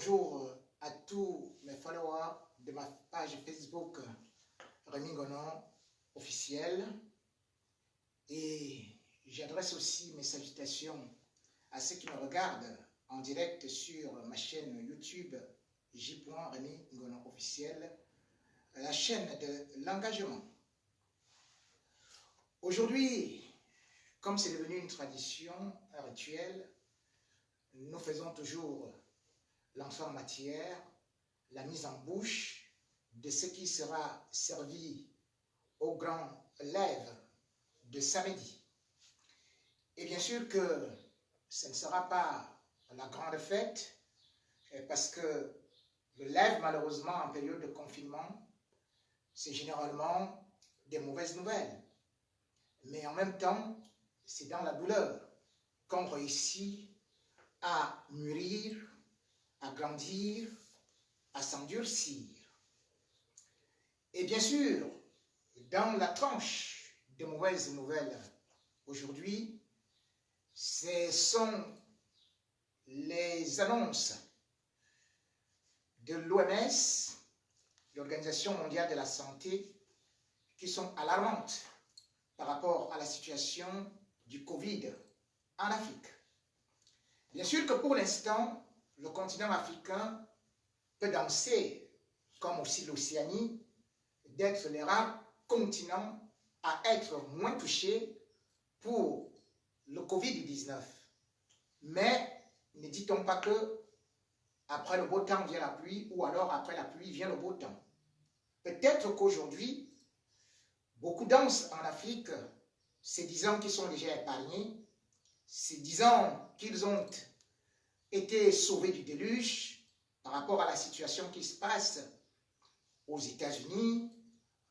Bonjour à tous mes followers de ma page Facebook Rémi Ngonon officiel, et j'adresse aussi mes salutations à ceux qui me regardent en direct sur ma chaîne YouTube J. Rémi Ngonon officiel, la chaîne de l'engagement. Aujourd'hui, comme c'est devenu une tradition, un rituel, nous faisons toujours l'entrée en matière, la mise en bouche de ce qui sera servi au grand lève de samedi. Et bien sûr que ce ne sera pas la grande fête, parce que le lève, malheureusement, en période de confinement, c'est généralement des mauvaises nouvelles. Mais en même temps, c'est dans la douleur qu'on réussit à mûrir, à grandir, à s'endurcir. Et bien sûr, dans la tranche de mauvaises nouvelles aujourd'hui, ce sont les annonces de l'OMS, l'Organisation mondiale de la santé, qui sont alarmantes par rapport à la situation du Covid en Afrique. Bien sûr que pour l'instant, le continent africain peut danser, comme aussi l'Océanie, d'être les rares continents à être moins touchés pour le Covid-19. Mais ne dit-on pas que après le beau temps vient la pluie, ou alors après la pluie vient le beau temps? Peut-être qu'aujourd'hui, beaucoup dansent en Afrique, se disant qu'ils sont déjà épargnés, se disant qu'ils ont été sauvés du déluge par rapport à la situation qui se passe aux États-Unis,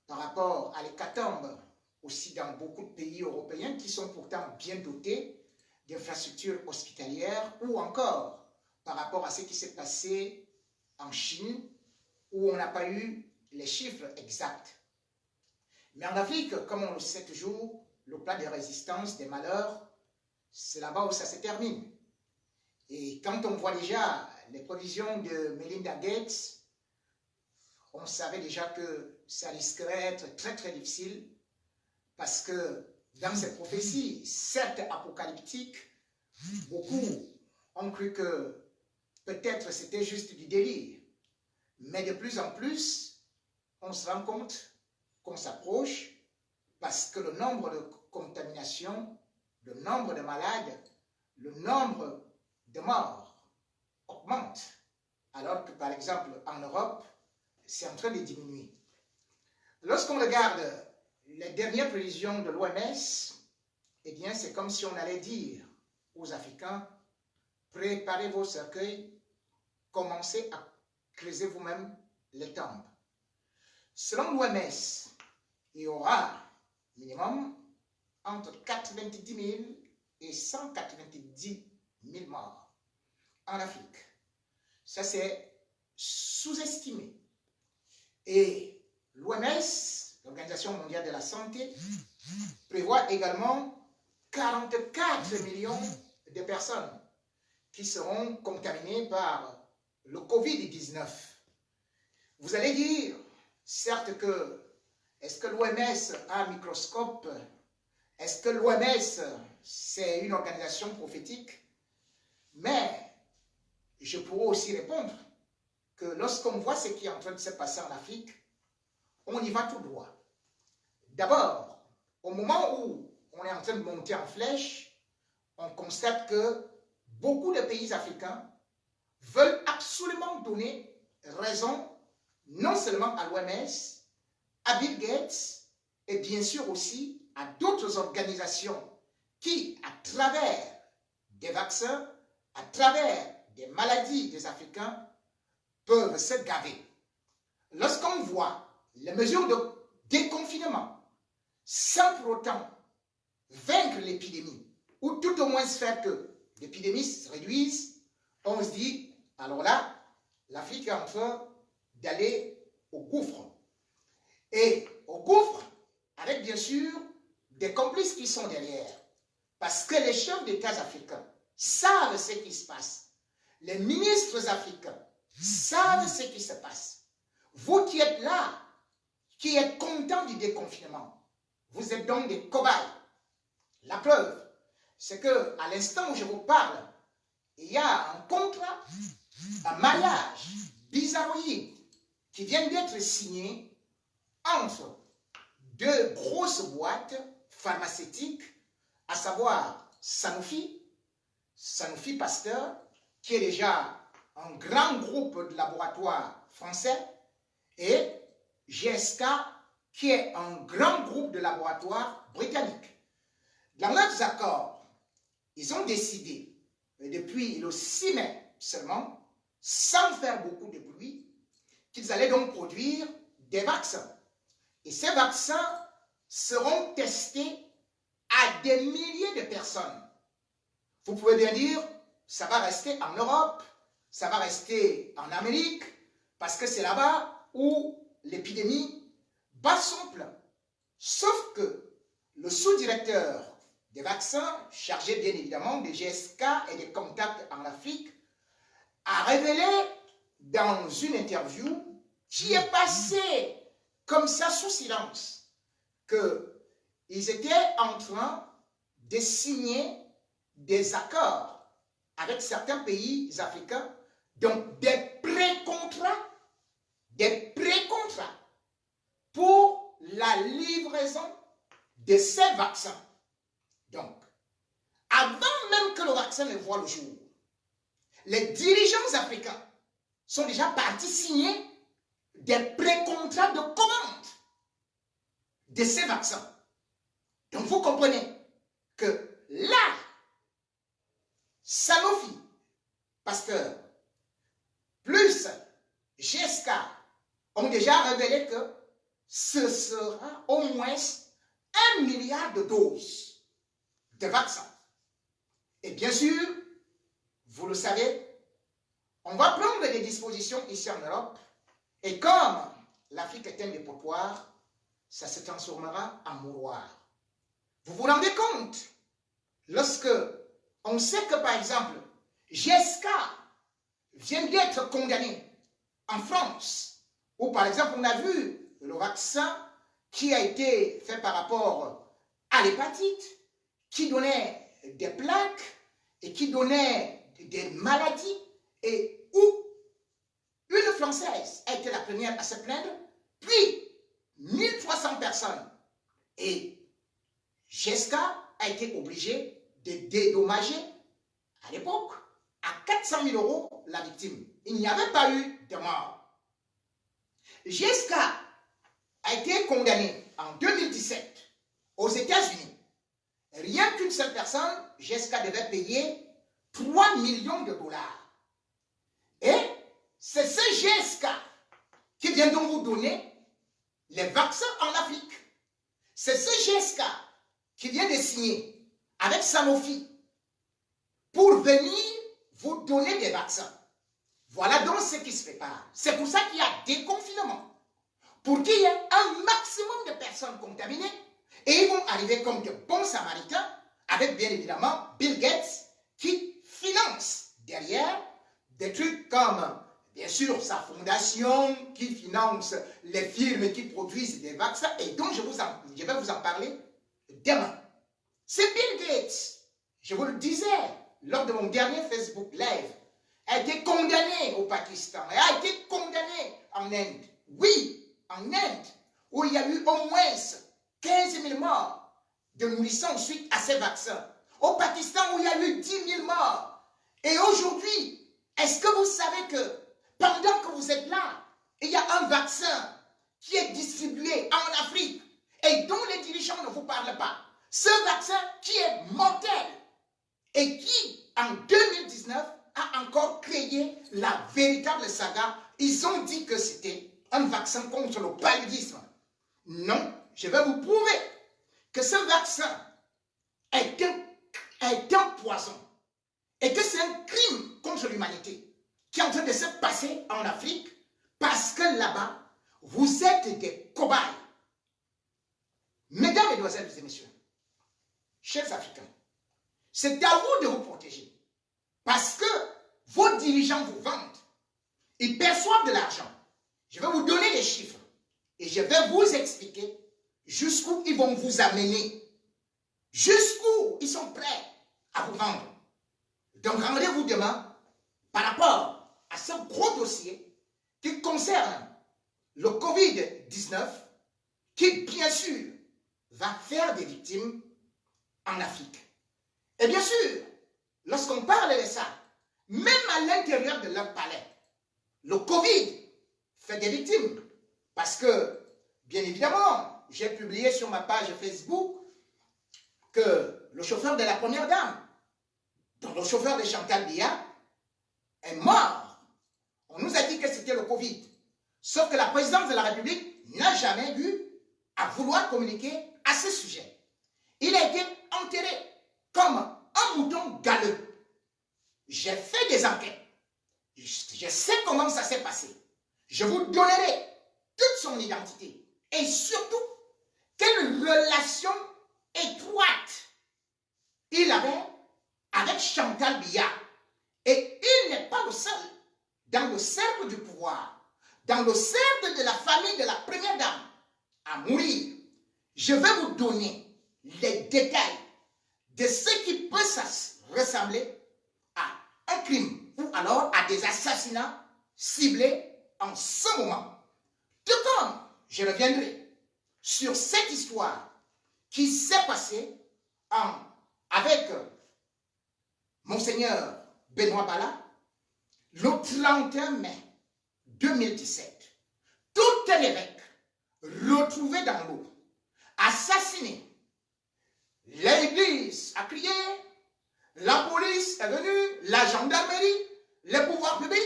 par rapport à l'hécatombe aussi dans beaucoup de pays européens qui sont pourtant bien dotés d'infrastructures hospitalières, ou encore par rapport à ce qui s'est passé en Chine, où on n'a pas eu les chiffres exacts. Mais en Afrique, comme on le sait toujours, le plat de résistance des malheurs, c'est là-bas où ça se termine. Et quand on voit déjà les prévisions de Melinda Gates, on savait déjà que ça risquerait d'être très très difficile, parce que dans ces prophéties, certes apocalyptiques, beaucoup ont cru que peut-être c'était juste du délire. Mais de plus en plus, on se rend compte qu'on s'approche, parce que le nombre de contaminations, le nombre de malades, le nombre de morts augmente. Alors que par exemple en Europe, c'est en train de diminuer. Lorsqu'on regarde les dernières prévisions de l'OMS, eh bien c'est comme si on allait dire aux Africains, préparez vos cercueils, commencez à creuser vous-même les tombes. Selon l'OMS, il y aura minimum entre 90 000 et 190 000 morts en Afrique. Ça, c'est sous-estimé. Et l'OMS, l'Organisation mondiale de la santé, prévoit également 44 millions de personnes qui seront contaminées par le Covid-19. Vous allez dire, certes que, est-ce que l'OMS a un microscope? Est-ce que l'OMS, c'est une organisation prophétique? Mais je pourrais aussi répondre que lorsqu'on voit ce qui est en train de se passer en Afrique, on y va tout droit. D'abord, au moment où on est en train de monter en flèche, on constate que beaucoup de pays africains veulent absolument donner raison non seulement à l'OMS, à Bill Gates, et bien sûr aussi à d'autres organisations qui, à travers des vaccins, à travers des maladies des Africains, peuvent se gaver. Lorsqu'on voit les mesures de déconfinement, sans pour autant vaincre l'épidémie, ou tout au moins faire que l'épidémie se réduise, on se dit, alors là, l'Afrique est en train d'aller au gouffre. Et au gouffre, avec bien sûr des complices qui sont derrière. Parce que les chefs d'État africains savent ce qui se passe. Les ministres africains savent ce qui se passe. Vous qui êtes là, qui êtes contents du déconfinement, vous êtes donc des cobayes. La preuve, c'est que à l'instant où je vous parle, il y a un contrat, un mariage bizarroïde qui vient d'être signé entre deux grosses boîtes pharmaceutiques, à savoir Sanofi Pasteur, qui est déjà un grand groupe de laboratoires français, et GSK, qui est un grand groupe de laboratoires britanniques. Dans leurs accords, ils ont décidé, depuis le 6 mai seulement, sans faire beaucoup de bruit, qu'ils allaient donc produire des vaccins. Et ces vaccins seront testés à des milliers de personnes. Vous pouvez bien dire, ça va rester en Europe, ça va rester en Amérique, parce que c'est là-bas où l'épidémie bat son plein. Sauf que le sous-directeur des vaccins, chargé bien évidemment des GSK et des contacts en Afrique, a révélé dans une interview qui est passée comme ça sous silence qu'ils étaient en train de signer des accords avec certains pays africains, donc des pré-contrats pour la livraison de ces vaccins. Donc, avant même que le vaccin ne voie le jour, les dirigeants africains sont déjà partis signer des pré-contrats de commande de ces vaccins. Donc, vous comprenez que là, Sanofi Pasteur plus GSK ont déjà révélé que ce sera au moins 1 milliard de doses de vaccins. Et bien sûr, vous le savez, on va prendre des dispositions ici en Europe, et comme l'Afrique est un dépotoir, ça se transformera en mouroir. Vous vous rendez compte, lorsque on sait que par exemple, GSK vient d'être condamné en France, où par exemple on a vu le vaccin qui a été fait par rapport à l'hépatite, qui donnait des plaques et qui donnait des maladies, et où une Française a été la première à se plaindre, puis 1300 personnes. Et GSK a été obligé de dédommager à l'époque à 400 000 € la victime. Il n'y avait pas eu de mort. GSK a été condamné en 2017 aux États-Unis. Rien qu'une seule personne, GSK devait payer 3 millions de dollars. Et c'est ce GSK qui vient donc vous donner les vaccins en Afrique. C'est ce GSK qui vient de signer avec Sanofi pour venir vous donner des vaccins. Voilà donc ce qui se prépare. C'est pour ça qu'il y a déconfinement. Pour qu'il y ait un maximum de personnes contaminées, et ils vont arriver comme de bons samaritains, avec bien évidemment Bill Gates qui finance derrière des trucs comme, bien sûr, sa fondation qui finance les firmes qui produisent des vaccins, et dont je vais vous en parler demain. C'est Bill Gates, je vous le disais lors de mon dernier Facebook Live, a été condamné au Pakistan, et a été condamné en Inde. Oui, en Inde, où il y a eu au moins 15 000 morts de nourrissons suite à ces vaccins. Au Pakistan, où il y a eu 10 000 morts. Et aujourd'hui, est-ce que vous savez que pendant que vous êtes là, il y a un vaccin qui est distribué en Afrique et dont les dirigeants ne vous parlent pas. Ce vaccin qui est mortel et qui, en 2019, a encore créé la véritable saga. Ils ont dit que c'était un vaccin contre le paludisme. Non, je vais vous prouver que ce vaccin est un poison et que c'est un crime contre l'humanité qui est en train de se passer en Afrique parce que là-bas, vous êtes des cobayes. Mesdames, Mesdemoiselles et Messieurs, chers Africains, c'est à vous de vous protéger parce que vos dirigeants vous vendent. Ils perçoivent de l'argent. Je vais vous donner des chiffres et je vais vous expliquer jusqu'où ils vont vous amener, jusqu'où ils sont prêts à vous vendre. Donc rendez-vous demain par rapport à ce gros dossier qui concerne le Covid-19 qui, bien sûr, va faire des victimes en Afrique. Et bien sûr, lorsqu'on parle de ça, même à l'intérieur de leur palais, le Covid fait des victimes. Parce que, bien évidemment, j'ai publié sur ma page Facebook que le chauffeur de la première dame, donc le chauffeur de Chantal Biya, est mort. On nous a dit que c'était le Covid. Sauf que la présidence de la République n'a jamais eu à vouloir communiquer à ce sujet. Il a été enterré comme un mouton galeux. J'ai fait des enquêtes. Je sais comment ça s'est passé. Je vous donnerai toute son identité. Et surtout, quelle relation étroite il avait avec Chantal Biya. Et il n'est pas le seul dans le cercle du pouvoir, dans le cercle de la famille de la première dame, à mourir. Je vais vous donner les détails de ce qui peut ressembler à un crime ou alors à des assassinats ciblés en ce moment. Tout comme je reviendrai sur cette histoire qui s'est passée avec Monseigneur Benoît Bala le 31 mai 2017. Tout un évêque retrouvé dans l'eau, assassiné. L'église a crié, la police est venue, la gendarmerie, les pouvoirs publics,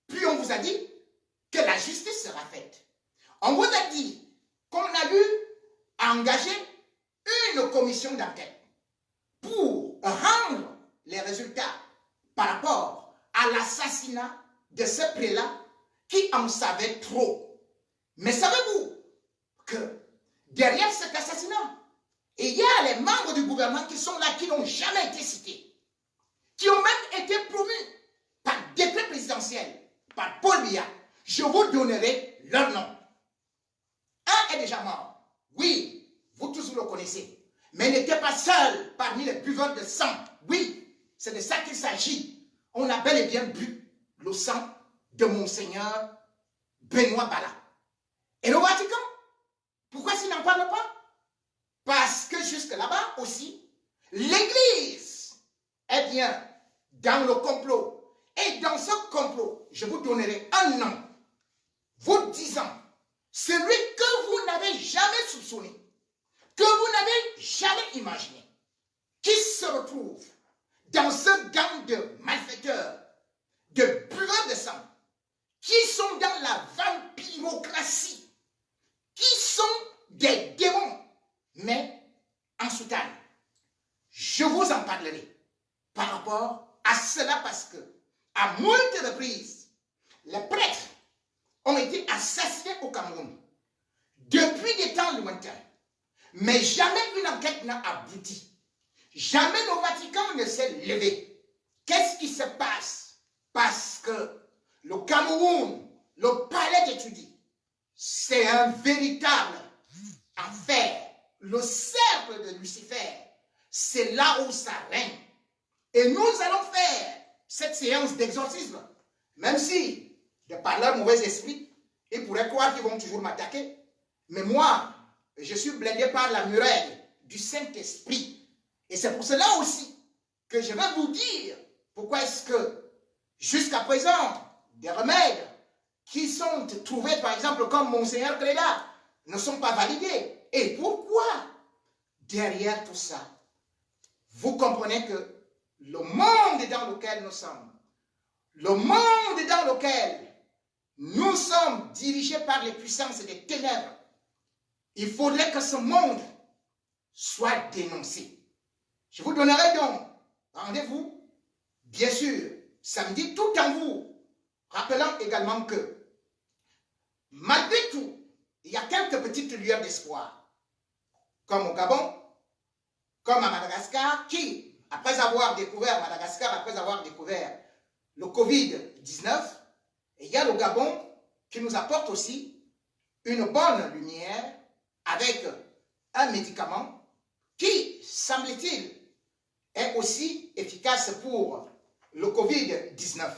puis on vous a dit que la justice sera faite. On vous a dit qu'on a eu à engager une commission d'enquête pour rendre les résultats par rapport à l'assassinat de ce prélat qui en savait trop. Mais savez-vous que derrière cet assassinat, il y a les membres du gouvernement qui sont là, qui n'ont jamais été cités, qui ont même été promus par décret présidentiel, par Paul Biya. Je vous donnerai leur nom. Un est déjà mort. Oui, vous tous vous le connaissez. Mais il n'était pas seul parmi les buveurs de sang. Oui, c'est de ça qu'il s'agit. On a bel et bien bu le sang de Monseigneur Benoît Bala. Et le Vatican, pourquoi s'il n'en parle pas? Parce que jusque là-bas aussi, l'Église est bien dans le complot. Et dans ce complot, je vous donnerai un nom, vous disant, celui que vous n'avez jamais soupçonné, que vous n'avez jamais imaginé, qui se retrouve dans ce gang de malfaiteurs, de buveurs de sang, qui sont dans la vampirocratie, qui sont des démons, mais en soutane. Je vous en parlerai par rapport à cela parce que, à moult reprises, les prêtres ont été assassinés au Cameroun depuis des temps lointains. Mais jamais une enquête n'a abouti. Jamais le Vatican ne s'est levé. Qu'est-ce qui se passe? Parce que le Cameroun, le palais d'étudie, c'est un véritable enfer. Le cercle de Lucifer, c'est là où ça règne. Et nous allons faire cette séance d'exorcisme. Même si, de par leur mauvais esprit, ils pourraient croire qu'ils vont toujours m'attaquer. Mais moi, je suis blindé par la muraille du Saint-Esprit. Et c'est pour cela aussi que je vais vous dire pourquoi est-ce que, jusqu'à présent, des remèdes qui sont trouvés, par exemple, comme Monseigneur Cléda, ne sont pas validés. Et pourquoi? Derrière tout ça, vous comprenez que le monde dans lequel nous sommes, le monde dans lequel nous sommes dirigés par les puissances des ténèbres, il faudrait que ce monde soit dénoncé. Je vous donnerai donc rendez-vous, bien sûr, samedi, tout en vous rappelant également que, malgré tout, il y a quelques petites lueurs d'espoir, comme au Gabon, comme à Madagascar, qui, après avoir découvert Madagascar, après avoir découvert le Covid-19, Et il y a le Gabon qui nous apporte aussi une bonne lumière avec un médicament qui, semble-t-il, est aussi efficace pour le Covid-19.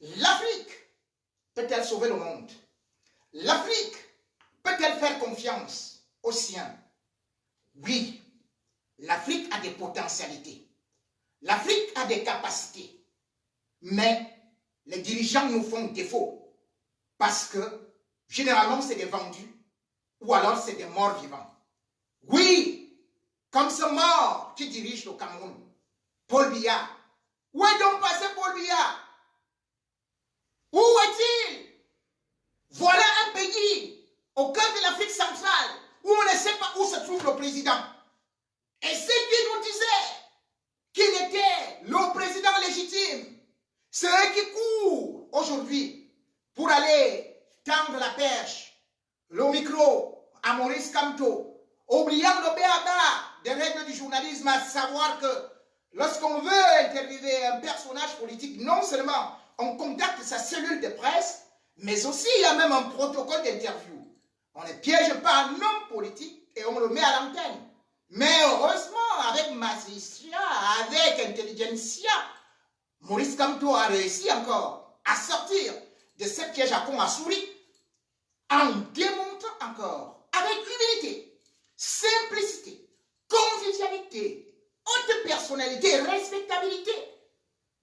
L'Afrique peut-elle sauver le monde? L'Afrique peut-elle faire confiance aux siens? Oui, l'Afrique a des potentialités. L'Afrique a des capacités. Mais les dirigeants nous font défaut. Parce que, généralement, c'est des vendus. Ou alors, c'est des morts vivants. Oui, comme ce mort qui dirige le Cameroun, Paul Biya. Où est donc passé Paul Biya? Où est-il? Voilà un pays au cœur de l'Afrique centrale où on ne sait pas où se trouve le président. Et c'est qui nous disait qu'il était le président légitime. C'est eux qui courent aujourd'hui pour aller tendre la perche, le micro à Maurice Kamto, oubliant le béaba des règles du journalisme, à savoir que lorsqu'on veut interviewer un personnage politique, non seulement on contacte sa cellule de presse, mais aussi il y a même un protocole d'interview. On ne piège pas un homme politique et on le met à l'antenne. Mais heureusement, avec magistrat, avec intelligentsia, Maurice Kamto a réussi encore à sortir de ce piège à con à souris en démontrant encore, avec humilité, simplicité, convivialité, haute personnalité, respectabilité,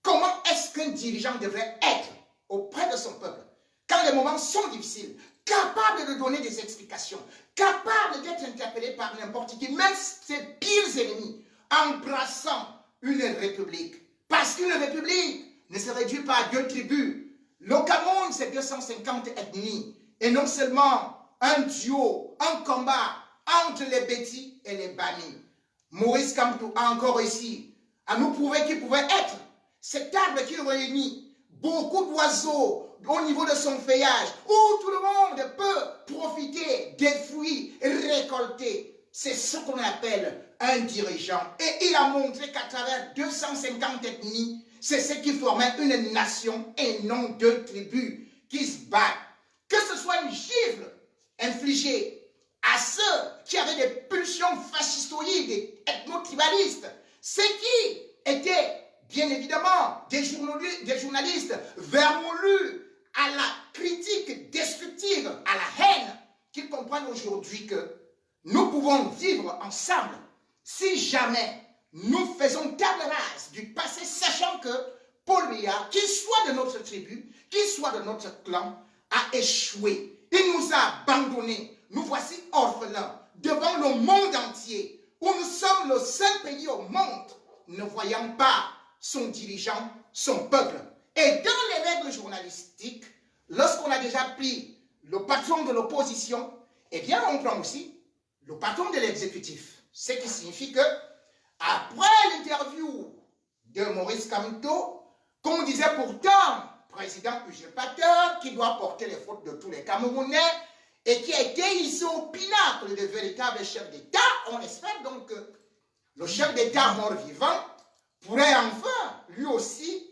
comment est-ce qu'un dirigeant devrait être auprès de son peuple quand les moments sont difficiles, capable de donner des explications, capable d'être interpellé par n'importe qui, même ses pires ennemis, embrassant une république. Parce qu'une république ne se réduit pas à 2 tribus. Le Cameroun, c'est 250 ethnies. Et non seulement un duo, un combat entre les Bétis et les Bani. Maurice Kamto a encore réussi à nous prouver qu'il pouvait être cet arbre qui réunit beaucoup d'oiseaux au niveau de son feuillage, où tout le monde peut profiter des fruits récoltés. C'est ce qu'on appelle un dirigeant. Et il a montré qu'à travers 250 ethnies, c'est ce qui formait une nation et non 2 tribus qui se battent. Que ce soit une gifle infligée à ceux qui avaient des pulsions fascistoïdes et ethno-tribalistes, ceux qui étaient bien évidemment des journalistes vermoulus à la critique destructive, à la haine, qu'ils comprennent aujourd'hui que nous pouvons vivre ensemble si jamais nous faisons table rase du passé, sachant que Paul Biya, qu'il soit de notre tribu, qu'il soit de notre clan, a échoué. Il nous a abandonnés. Nous voici orphelins devant le monde entier, où nous sommes le seul pays au monde ne voyant pas son dirigeant, son peuple. Et dans les règles journalistiques, lorsqu'on a déjà pris le patron de l'opposition, eh bien on prend aussi le patron de l'exécutif. Ce qui signifie que, après l'interview de Maurice Kamto, qu'on disait pourtant président usurpateur qui doit porter les fautes de tous les Camerounais et qui a été ici au pinacle de véritable chef d'État, on espère donc que le chef d'État mort-vivant pourrait enfin, lui aussi,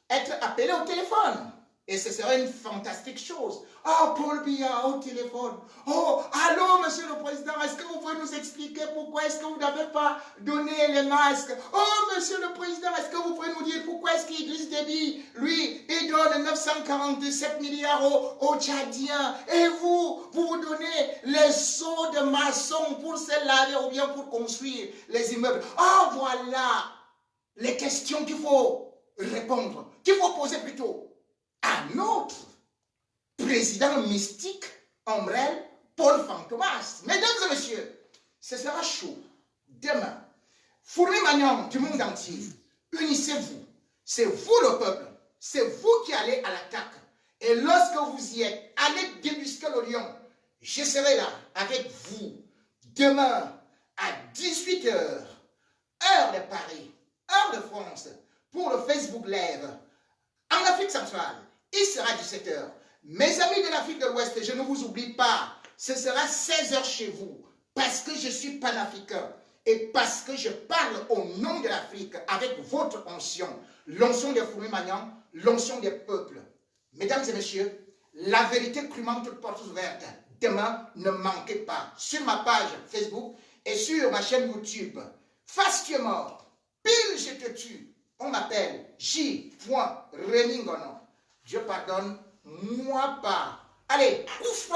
être appelé au téléphone. Et ce serait une fantastique chose. Oh, Paul Biya au téléphone. Oh, allô, monsieur le président, est-ce que vous pouvez nous expliquer pourquoi est-ce que vous n'avez pas donné les masques? Oh, monsieur le président, est-ce que vous pouvez nous dire pourquoi est-ce qu'Idriss Déby, lui, il donne 947 milliards aux Tchadiens? Et vous donnez les seaux de maçons pour se laver ou bien pour construire les immeubles. Oh, voilà les questions qu'il faut répondre, qu'il faut poser plutôt à notre président mystique, ombrelle, Paul Fantomas. Mesdames et messieurs, ce sera chaud. Demain, Fourmi Magnan du monde entier, unissez-vous. C'est vous le peuple. C'est vous qui allez à l'attaque. Et lorsque vous y êtes, allez débusquer le lion. Je serai là avec vous. Demain, à 18 h, heure de Paris, heure de France, pour le Facebook Live. En Afrique centrale, il sera 17 h. Mes amis de l'Afrique de l'Ouest, je ne vous oublie pas, ce sera 16 h chez vous, parce que je suis panafricain et parce que je parle au nom de l'Afrique avec votre onction, l'onction des Fourmi Magnan, l'onction des peuples. Mesdames et messieurs, la vérité crûment toutes portes ouvertes. Demain, ne manquez pas sur ma page Facebook et sur ma chaîne YouTube. Fastueux-mort, pile je te tue. On m'appelle J.Reningono. Dieu pardonne, moi pas. Allez, ouf!